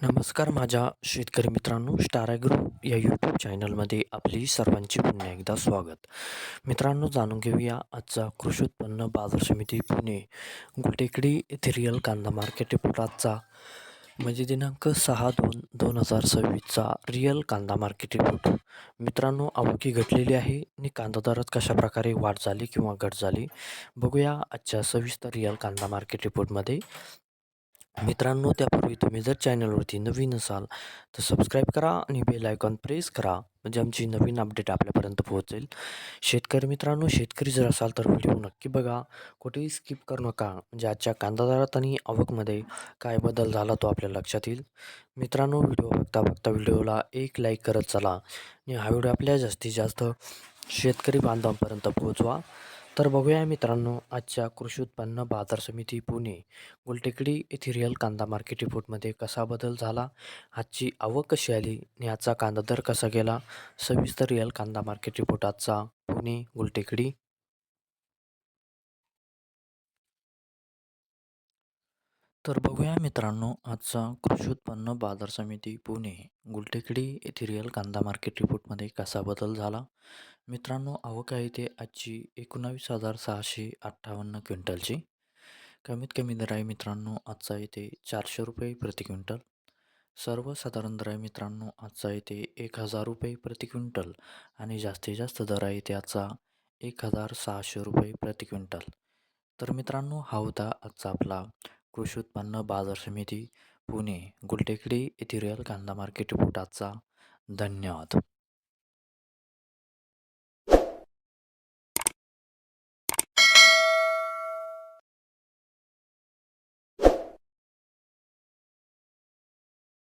नमस्कार माझ्या शेतकरी मित्रांनो, स्टार ॲग्रो या यूट्यूब चॅनलमध्ये आपली सर्वांचे पुन्हा एकदा स्वागत. मित्रांनो, जाणून घेऊया आजचा कृषी उत्पन्न बाजार समिती पुणे गुलटेकडी येथे रिअल कांदा मार्केट रिपोर्ट आजचा म्हणजे दिनांक 6/2/2026चा रिअल कांदा मार्केट रिपोर्ट. मित्रांनो, आवकी घटलेली आहे आणि कांदा दरात कशाप्रकारे वाढ झाली किंवा घट झाली बघूया आजच्या सविस्तर रिअल कांदा मार्केट रिपोर्टमध्ये. मित्रांनो, त्यापूर्वी तुम्ही जर चॅनलवरती नवीन असाल तर सबस्क्राईब करा आणि बेल आयकॉन प्रेस करा, म्हणजे आमची नवीन अपडेट आपल्यापर्यंत पोहोचेल. शेतकरी मित्रांनो, शेतकरी जर असाल तर व्हिडिओ नक्की बघा, कुठेही स्किप करू नका, म्हणजे आजच्या कांदा दरात आणि आवकमध्ये काय बदल झाला तो आपल्या लक्षात येईल. मित्रांनो, व्हिडिओ बघता बघता व्हिडिओला एक लाईक करत चला आणि हा व्हिडिओ आपल्या जास्तीत जास्त शेतकरी बांधवांपर्यंत पोहोचवा. तर बघूया मित्रांनो, आजच्या कृषी उत्पन्न बाजार समिती पुणे गुलटेकडी येथे रिअल कांदा मार्केट रिपोर्टमध्ये कसा बदल झाला, आजची आवक कशी आली आणि आजचा कांदा दर कसा गेला, सविस्तर रिअल कांदा मार्केट रिपोर्ट आजचा पुणे गुलटेकडी. तर बघूया मित्रांनो, आजचा कृषी उत्पन्न बाजार समिती पुणे गुलटेकडी येथे रिअल कांदा मार्केट रिपोर्टमध्ये कसा बदल झाला. मित्रांनो, आवक आहे ते आजची 19,658 क्विंटलची. कमीत कमी दर आहे मित्रांनो आजचा येथे 400 रुपये प्रति क्विंटल. सर्वसाधारण दर आहे मित्रांनो आजचा येथे 1,000 रुपये प्रति क्विंटल आणि जास्तीत जास्त दर आहे ते आजचा 1,600 रुपये प्रति क्विंटल. तर मित्रांनो, हा होता आजचा आपला कृषी उत्पन्न बाजार समिती पुणे गुलटेकडी येथे रिअल कांदा मार्केट रिपोर्ट आजचा. धन्यवाद.